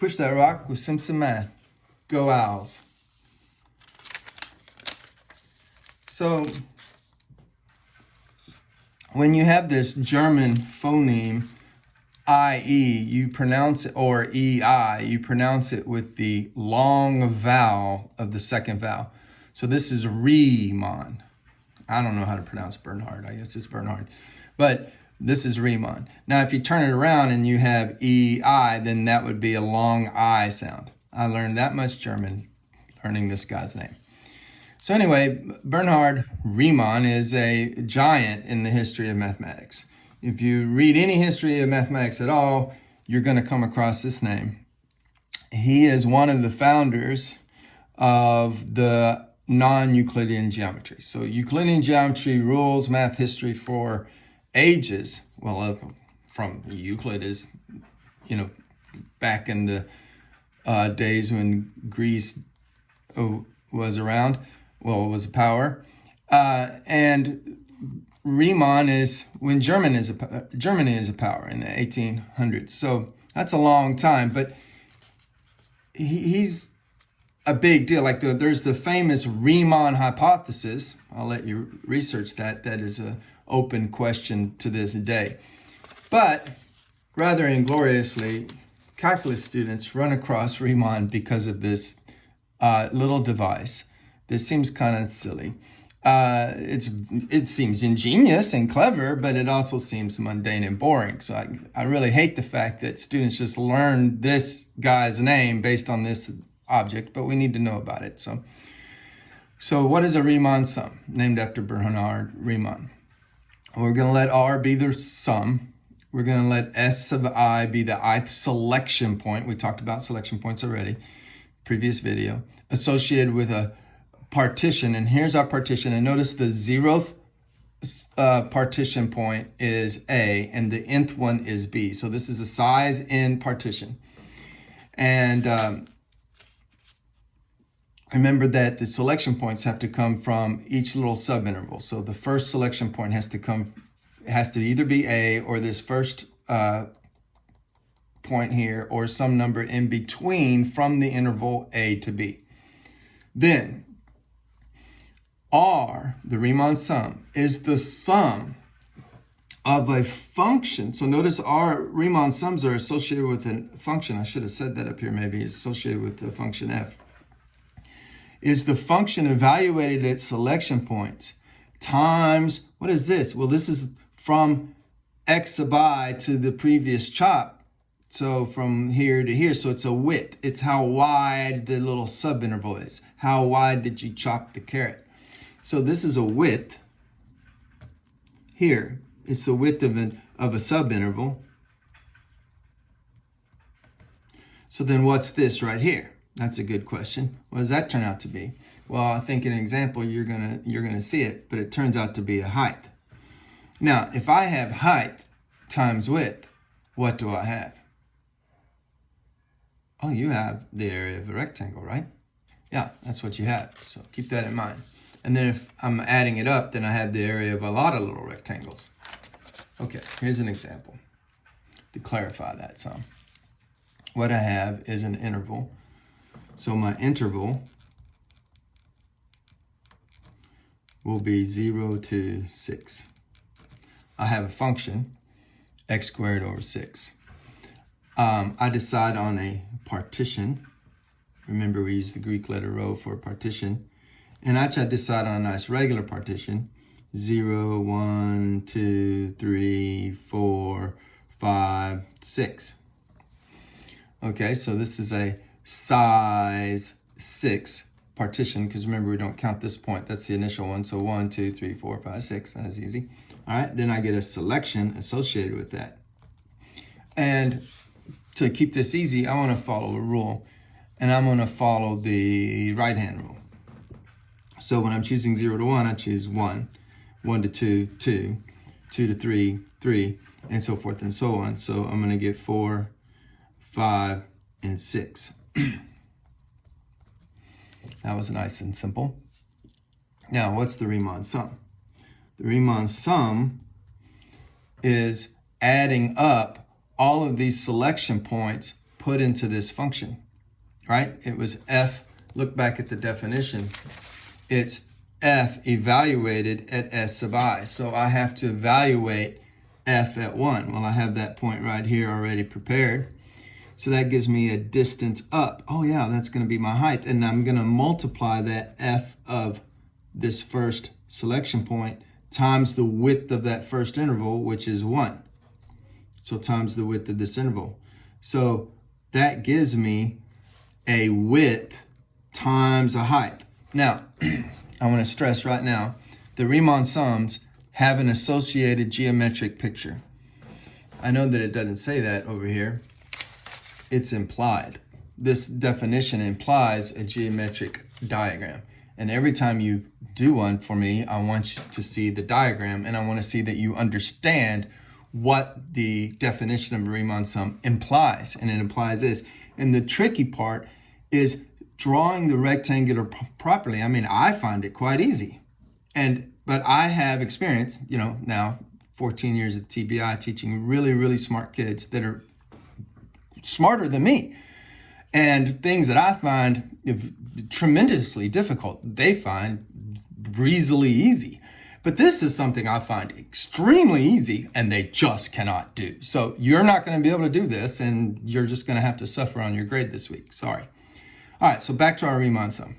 Push that rock with Simpson math. Go Owls. So when you have this German phoneme, I-E, you pronounce it, or E-I, you pronounce it with the long vowel of the second vowel. So this is Riemann. I don't know how to pronounce Bernhard. I guess it's Bernhard. But this is Riemann. Now, if you turn it around and you have E-I, then that would be a long I sound. I learned that much German learning this guy's name. So anyway, Bernhard Riemann is a giant in the history of mathematics. If you read any history of mathematics at all, you're going to come across this name. He is one of the founders of the non-Euclidean geometry. So Euclidean geometry rules math history for ages. Well, from Euclid is, back in the days when Greece was around, was a power. And Riemann is when Germany is a power in the 1800s. So that's a long time, but he's a big deal. Like there's the famous Riemann hypothesis. I'll let you research that. That is an open question to this day. But rather ingloriously, calculus students run across Riemann because of this little device. This seems kind of silly. It seems ingenious and clever, but it also seems mundane and boring. So I really hate the fact that students just learn this guy's name based on this object, but we need to know about it. So what is a Riemann sum? Named after Bernhard Riemann. We're going to let R be the sum. We're going to let S sub I be the ith selection point. We talked about selection points already, previous video, associated with a partition. And here's our partition. And notice the 0th partition point is A and the nth one is B. So this is a size n partition. And remember that the selection points have to come from each little subinterval. So the first selection point has to either be A or this first point here or some number in between from the interval A to B. Then R, the Riemann sum, is the sum of a function. So notice our Riemann sums are associated with a function. I should have said that up here maybe. It's associated with the function f. Is the function evaluated at selection points times, what is this? Well, this is from x sub I to the previous chop. So from here to here, so it's a width. It's how wide the little subinterval is. How wide did you chop the carrot? So this is a width here. It's the width of a subinterval. So then what's this right here? That's a good question. What does that turn out to be? Well, I think in an example you're gonna see it, but it turns out to be a height. Now, if I have height times width, what do I have? Oh, you have the area of a rectangle, right? Yeah, that's what you have. So keep that in mind. And then if I'm adding it up, then I have the area of a lot of little rectangles. Okay, here's an example to clarify that some. What I have is an interval. So my interval will be 0 to 6. I have a function, x squared over 6. I decide on a partition. Remember, we use the Greek letter rho for partition. And I try to decide on a nice regular partition. 0, 1, 2, 3, 4, 5, 6. Okay, so this is a size 6 partition, because remember, we don't count this point. That's the initial one. So 1, 2, 3, 4, 5, 6. That's easy. All right, then I get a selection associated with that. And to keep this easy, I want to follow a rule. And I'm going to follow the right-hand rule. So when I'm choosing 0 to 1, I choose 1, 1 to 2, 2, 2 to 3, 3, and so forth and so on. So I'm going to get 4, 5, and 6. That was nice and simple. Now, what's the Riemann sum? The Riemann sum is adding up all of these selection points put into this function, right? It was f, look back at the definition, it's f evaluated at s sub I. So I have to evaluate f at 1. Well, I have that point right here already prepared. So that gives me a distance up. Oh yeah, that's going to be my height. And I'm going to multiply that f of this first selection point times the width of that first interval, which is 1. So times the width of this interval. So that gives me a width times a height. Now, I want to stress right now, the Riemann sums have an associated geometric picture. I know that it doesn't say that over here. It's implied. This definition implies a geometric diagram. And every time you do one for me, I want you to see the diagram, and I want to see that you understand what the definition of a Riemann sum implies. And it implies this. And the tricky part is drawing the rectangular properly. I mean, I find it quite easy. But I have experience, now 14 years at the TBI teaching really, really smart kids that are smarter than me. And things that I find tremendously difficult, they find breezily easy. But this is something I find extremely easy, and they just cannot do. So you're not going to be able to do this, and you're just going to have to suffer on your grade this week. Sorry. All right, so back to our Riemann sum.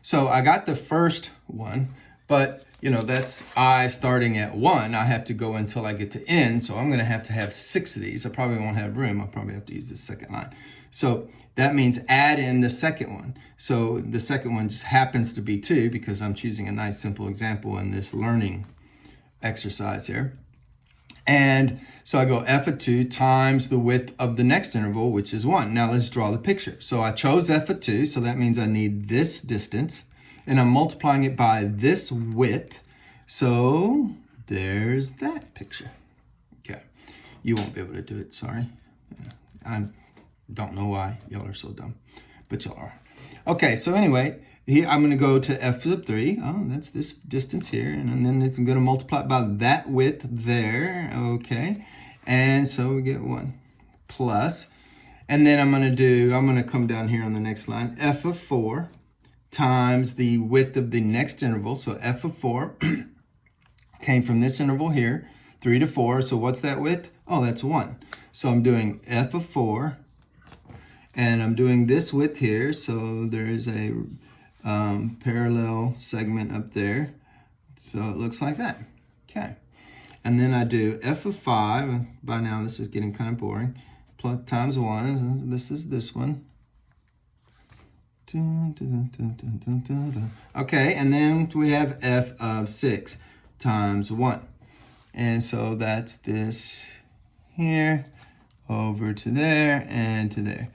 So I got the first one, but that's I starting at 1. I have to go until I get to n, so I'm going to have 6 of these. I probably won't have room. I'll probably have to use the second line. So that means add in the second one. So the second one just happens to be 2 because I'm choosing a nice simple example in this learning exercise here. And so I go f of 2 times the width of the next interval, which is 1. Now let's draw the picture. So I chose f of 2, so that means I need this distance, and I'm multiplying it by this width. So there's that picture. Okay, you won't be able to do it, sorry. I don't know why y'all are so dumb, but y'all are. Okay, so anyway, here I'm going to go to f sub 3. Oh, that's this distance here, and then it's going to multiply by that width there. Okay, and so we get 1 plus, and then I'm going to come down here on the next line, f of 4 times the width of the next interval. So f of 4 came from this interval here, 3 to 4. So what's that width? Oh, that's 1. So I'm doing f of 4, and I'm doing this width here. So there's a parallel segment up there. So it looks like that. Okay. And then I do f of 5. By now this is getting kind of boring. Plus times 1. This is this one. Okay, and then we have f of 6 times 1. And so that's this here over to there and to there.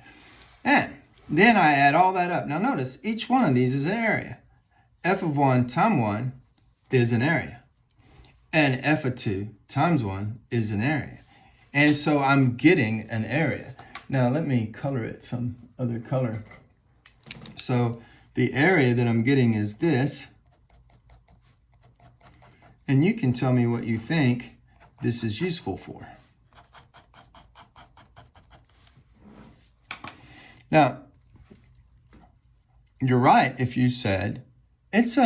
And then I add all that up. Now notice, each one of these is an area. F of 1 times 1 is an area. And f of 2 times 1 is an area. And so I'm getting an area. Now let me color it some other color. So the area that I'm getting is this. And you can tell me what you think this is useful for. Now, you're right if you said it's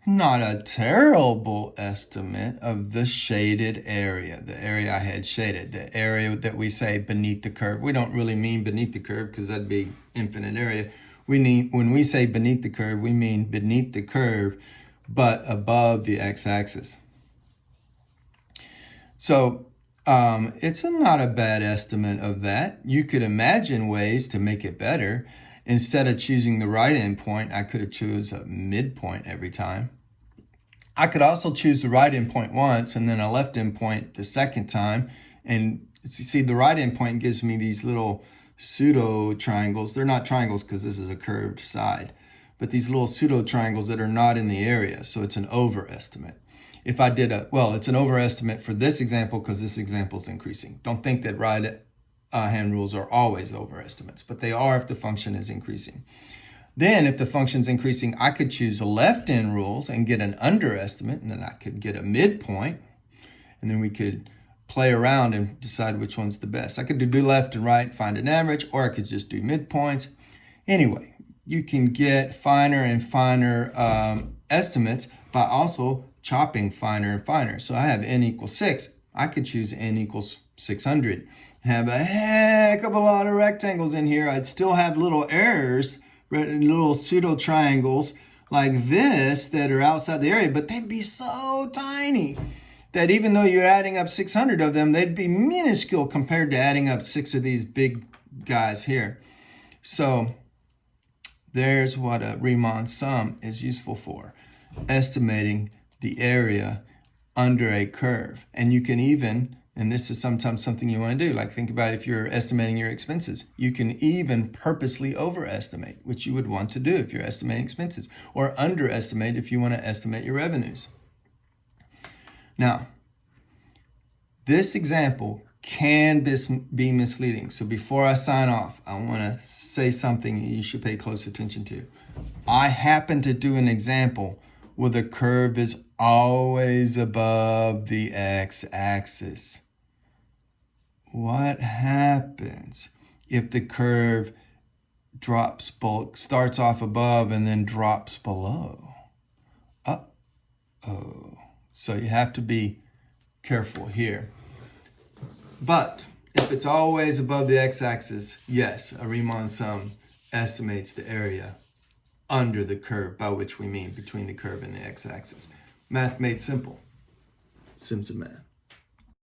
not a terrible estimate of the shaded area, the area I had shaded, the area that we say beneath the curve. We don't really mean beneath the curve because that'd be infinite area. When we say beneath the curve, we mean beneath the curve, but above the x-axis. So it's not a bad estimate of that. You could imagine ways to make it better. Instead of choosing the right endpoint, I could have chosen a midpoint every time. I could also choose the right endpoint once and then a left endpoint the second time. And see, the right endpoint gives me these little pseudo triangles. They're not triangles because this is a curved side, but these little pseudo triangles that are not in the area. So it's an overestimate. If I did it's an overestimate for this example because this example is increasing. Don't think that right hand rules are always overestimates, but they are if the function is increasing. Then if the function's increasing, I could choose a left end rules and get an underestimate, and then I could get a midpoint, and then we could play around and decide which one's the best. I could do left and right, find an average, or I could just do midpoints. Anyway, you can get finer and finer estimates by also chopping finer and finer. So I have n equals 6. I could choose n equals 600 and have a heck of a lot of rectangles in here. I'd still have little errors, little pseudo triangles like this that are outside the area, but they'd be so tiny that even though you're adding up 600 of them, they'd be minuscule compared to adding up 6 of these big guys here. So there's what a Riemann sum is useful for, estimating the area under a curve. And you can even, and this is sometimes something you want to do, like think about if you're estimating your expenses, you can even purposely overestimate, which you would want to do if you're estimating expenses, or underestimate if you want to estimate your revenues. Now, this example can be misleading. So before I sign off, I want to say something you should pay close attention to. I happen to do an example where the curve is always above the x-axis. What happens if the curve starts off above and then drops below? Uh-oh. So you have to be careful here. But if it's always above the x-axis, yes, a Riemann sum estimates the area under the curve, by which we mean between the curve and the x-axis. Math made simple. Sims of math.